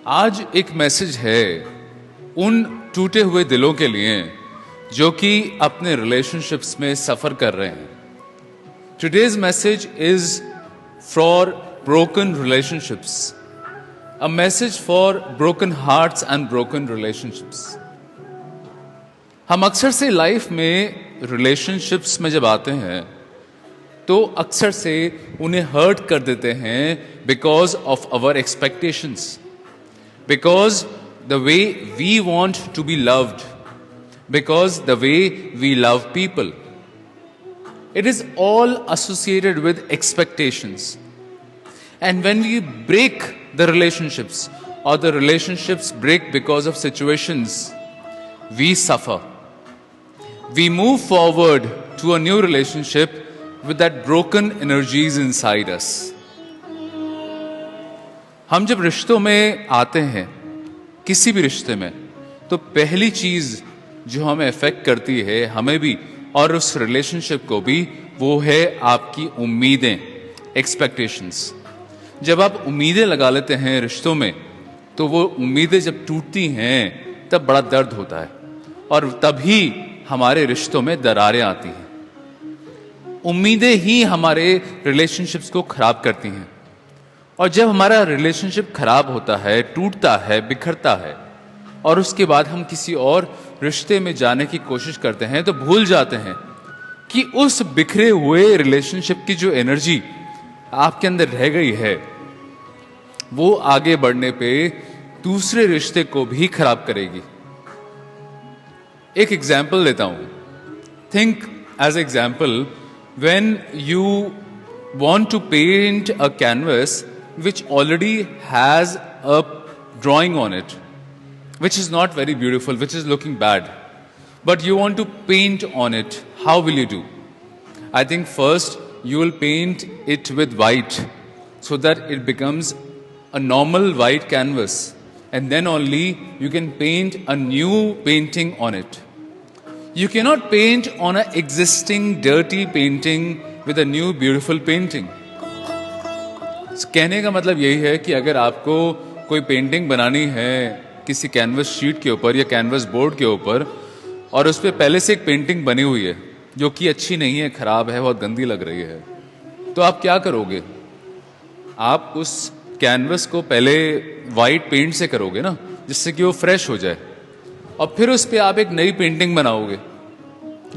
आज एक मैसेज है उन टूटे हुए दिलों के लिए जो कि अपने रिलेशनशिप्स में सफर कर रहे हैं. Today's message is for broken relationships, a message for broken hearts and broken relationships. हम अक्सर से लाइफ में रिलेशनशिप्स में जब आते हैं तो अक्सर से उन्हें हर्ट कर देते हैं because of our expectations, because the way we want to be loved, because the way we love people. It is all associated with expectations. And when we break the relationships or the relationships break because of situations, we suffer. We move forward to a new relationship with that broken energies inside us. हम जब रिश्तों में आते हैं, किसी भी रिश्ते में, तो पहली चीज जो हमें अफेक्ट करती है, हमें भी और उस रिलेशनशिप को भी, वो है आपकी उम्मीदें, एक्सपेक्टेशंस. जब आप उम्मीदें लगा लेते हैं रिश्तों में, तो वो उम्मीदें जब टूटती हैं तब बड़ा दर्द होता है और तभी हमारे रिश्तों में दरारें आती हैं. उम्मीदें ही हमारे रिलेशनशिप्स को खराब करती हैं. और जब हमारा रिलेशनशिप खराब होता है, टूटता है, बिखरता है और उसके बाद हम किसी और रिश्ते में जाने की कोशिश करते हैं, तो भूल जाते हैं कि उस बिखरे हुए रिलेशनशिप की जो एनर्जी आपके अंदर रह गई है, वो आगे बढ़ने पे दूसरे रिश्ते को भी खराब करेगी. एक एग्जाम्पल देता हूं. Think as example, when you want to paint a canvas which already has a drawing on it, which is not very beautiful, which is looking bad, but you want to paint on it. How will you do? I think first you will paint it with white so that it becomes a normal white canvas, and then only you can paint a new painting on it. You cannot paint on an existing dirty painting with a new beautiful painting. कहने का मतलब यही है कि अगर आपको कोई painting बनानी है किसी कैनवस शीट के ऊपर या कैनवस बोर्ड के ऊपर, और उस पर पहले से एक पेंटिंग बनी हुई है जो कि अच्छी नहीं है, खराब है, बहुत गंदी लग रही है, तो आप क्या करोगे? आप उस कैनवस को पहले वाइट पेंट से करोगे ना, जिससे कि वो फ्रेश हो जाए, और फिर उस पर आप एक नई पेंटिंग बनाओगे.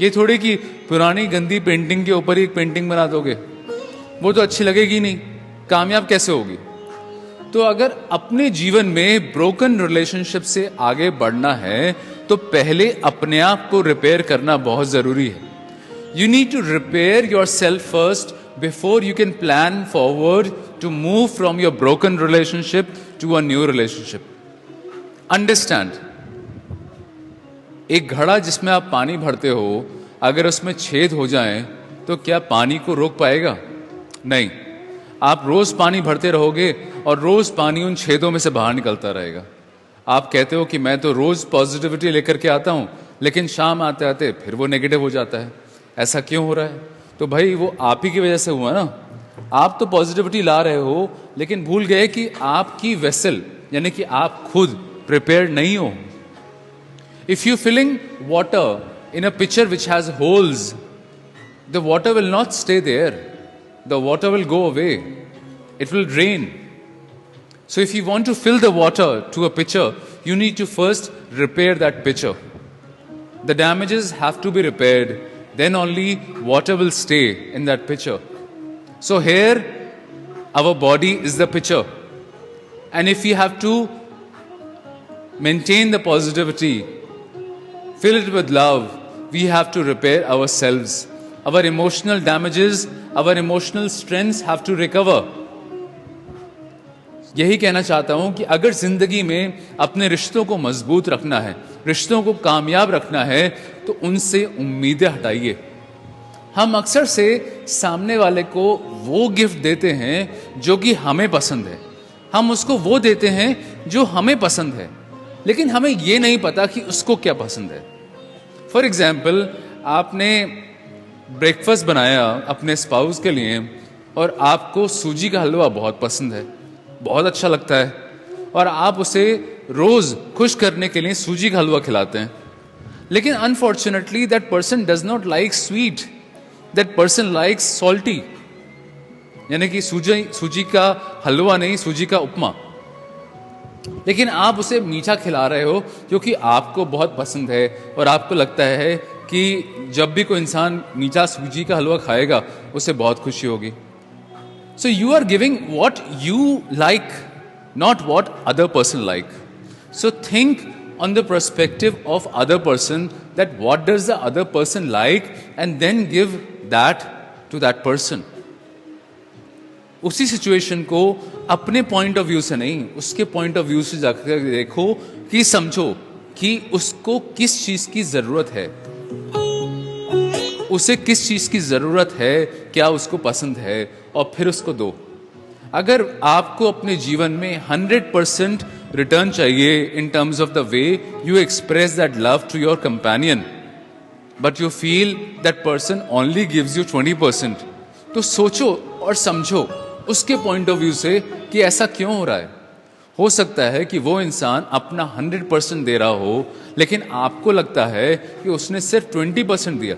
ये थोड़ी कि पुरानी गंदी पेंटिंग के ऊपर ही एक पेंटिंग बना दोगे, वो तो अच्छी लगेगी नहीं, कामयाब कैसे होगी? तो अगर अपने जीवन में ब्रोकन रिलेशनशिप से आगे बढ़ना है तो पहले अपने आप को रिपेयर करना बहुत जरूरी है. You need to repair yourself first before you can plan forward to move from your broken relationship to a new relationship. Understand, एक घड़ा जिसमें आप पानी भरते हो, अगर उसमें छेद हो जाएं तो क्या पानी को रोक पाएगा? नहीं. आप रोज पानी भरते रहोगे और रोज पानी उन छेदों में से बाहर निकलता रहेगा. आप कहते हो कि मैं तो रोज पॉजिटिविटी लेकर के आता हूं, लेकिन शाम आते आते फिर वो नेगेटिव हो जाता है. ऐसा क्यों हो रहा है? तो भाई वो आप ही की वजह से हुआ ना. आप तो पॉजिटिविटी ला रहे हो, लेकिन भूल गए कि आपकी वेसल यानी कि आप खुद प्रिपेयर्ड नहीं हो. If you're filling water in a pitcher which has holes, the water will not stay there. The water will go away. It will drain. So if you want to fill the water to a pitcher, you need to first repair that pitcher. The damages have to be repaired. Then only water will stay in that pitcher. So here, our body is the pitcher. And if we have to maintain the positivity, fill it with love, we have to repair ourselves. Our emotional damages, our emotional strengths have to recover. यही कहना चाहता हूं कि अगर जिंदगी में अपने रिश्तों को मजबूत रखना है, रिश्तों को कामयाब रखना है, तो उनसे उम्मीदें हटाइए. हम अक्सर से सामने वाले को वो गिफ्ट देते हैं जो कि हमें पसंद है, हम उसको वो देते हैं जो हमें पसंद है, लेकिन हमें ये नहीं पता कि उसको क्या पसंद है. फॉर एग्जाम्पल, आपने ब्रेकफास्ट बनाया अपने स्पाउस के लिए और आपको सूजी का हलवा बहुत पसंद है, बहुत अच्छा लगता है, और आप उसे रोज खुश करने के लिए सूजी का हलवा खिलाते हैं, लेकिन unfortunately that person does not like sweet, that person likes salty, यानी कि सूजी का हलवा नहीं, सूजी का उपमा। लेकिन आप उसे मीठा खिला रहे हो क्योंकि आपको बहुत पसंद है और आपको लगता है कि जब भी कोई इंसान मीठा सूजी का हलवा खाएगा उसे बहुत खुशी होगी। So you are giving what you like, not what other person like. So think on the perspective of other person, that what does the other person like, and then give that to that person. उसी situation को अपने point of view से नहीं, उसके point of view से जाकर देखो कि समझो कि उसको किस चीज की जरूरत है, उसे किस चीज की जरूरत है, क्या उसको पसंद है, और फिर उसको दो। अगर आपको अपने जीवन में 100% रिटर्न चाहिए in terms of the way you express that love to your companion, but you feel that person only gives you 20%, तो सोचो और समझो उसके पॉइंट ऑफ व्यू से कि ऐसा क्यों हो रहा है। हो सकता है कि वो इंसान अपना 100% दे रहा हो, लेकिन आपको लगता है कि उसने सिर्फ 20% दिया।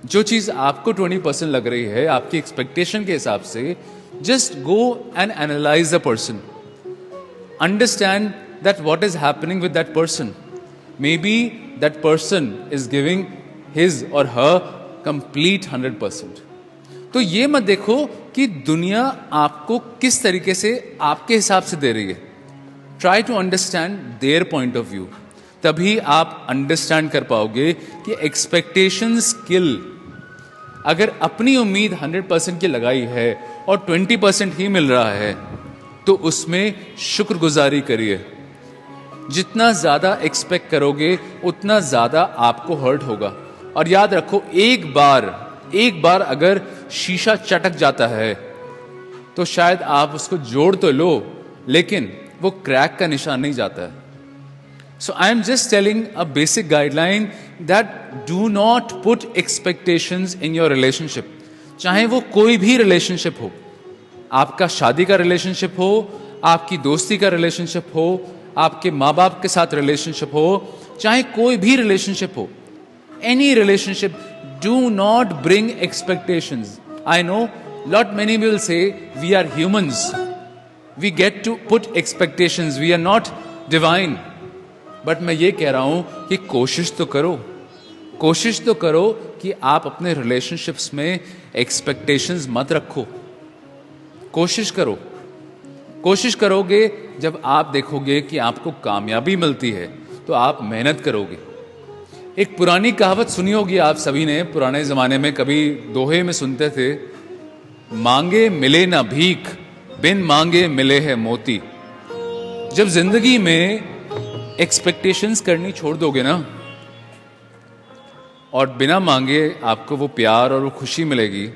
जो चीज आपको 20% लग रही है आपकी एक्सपेक्टेशन के हिसाब से, just go and analyze the person. Understand that what is happening with that person. Maybe that person is giving his or her complete 100%. तो ये मत देखो कि दुनिया आपको किस तरीके से आपके हिसाब से दे रही है। Try to understand their point of view. तभी आप अंडरस्टैंड कर पाओगे कि एक्सपेक्टेशंस किल। अगर अपनी उम्मीद 100% की लगाई है और 20% ही मिल रहा है तो उसमें शुक्रगुजारी करिए। जितना ज्यादा एक्सपेक्ट करोगे उतना ज्यादा आपको हर्ट होगा। और याद रखो, एक बार अगर शीशा चटक जाता है तो शायद आप उसको जोड़ तो लो, लेकिन वो क्रैक का निशान नहीं जाता है। So I am just telling a basic guideline that do not put expectations in your relationship. चाहे वो कोई भी रिलेशनशिप हो, आपका शादी का रिलेशनशिप हो, आपकी दोस्ती का रिलेशनशिप हो, आपके माँ बाप के साथ रिलेशनशिप हो, चाहे कोई भी रिलेशनशिप हो, any relationship, do not bring expectations. I know lot many will say we are humans, we get to put expectations, we are not divine. But मैं ये कह रहा हूं कि कोशिश तो करो कि आप अपने रिलेशनशिप्स में एक्सपेक्टेशंस मत रखो। कोशिश करोगे, जब आप देखोगे कि आपको कामयाबी मिलती है तो आप मेहनत करोगे। एक पुरानी कहावत सुनी होगी आप सभी ने, पुराने जमाने में कभी दोहे में सुनते थे, मांगे मिले ना भीख, बिन मांगे मिले है मोती। जब जिंदगी में एक्सपेक्टेशंस करनी छोड़ दोगे ना, और बिना मांगे आपको वो प्यार और वो खुशी मिलेगी,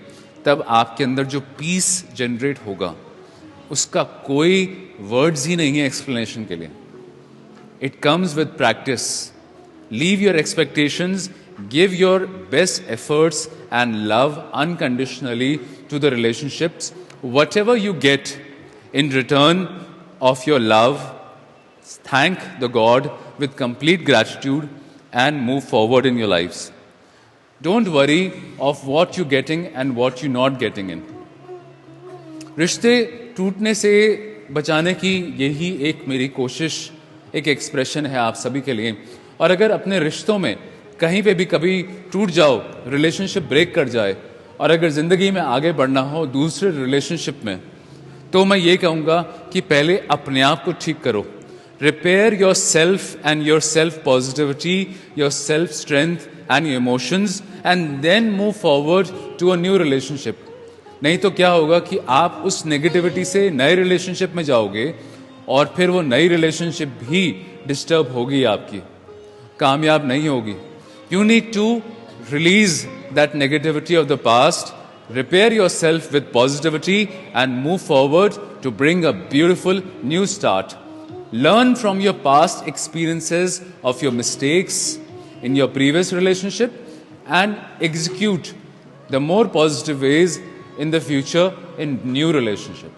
तब आपके अंदर जो पीस जनरेट होगा उसका कोई वर्ड्स ही नहीं है एक्सप्लेनेशन के लिए। It comes with practice. Leave your expectations, give your best efforts and love unconditionally to the relationships. Whatever you get in return of your love, thank the God with complete gratitude and move forward in your lives. Don't worry of what you're getting and what you're not getting in. रिश्ते टूटने से बचाने की यही एक मेरी कोशिश, एक एक्सप्रेशन है आप सभी के लिए। और अगर अपने रिश्तों में कहीं पे भी कभी टूट जाओ, रिलेशनशिप ब्रेक कर जाए, और अगर जिंदगी में आगे बढ़ना हो दूसरे रिलेशनशिप में, तो मैं ये कहूँगा कि पहले अपने आप को ठीक करो। Repair yourself and your self-positivity, your self-strength and your emotions, and then move forward to a new relationship. नहीं तो क्या होगा कि आप उस नेगेटिविटी से नए रिलेशनशिप में जाओगे और फिर वो नई रिलेशनशिप भी डिस्टर्ब होगी, आपकी कामयाब नहीं होगी। You need to release that negativity of the past, repair yourself with positivity and move forward to bring a beautiful new start. Learn from your past experiences of your mistakes in your previous relationship and execute the more positive ways in the future in new relationship.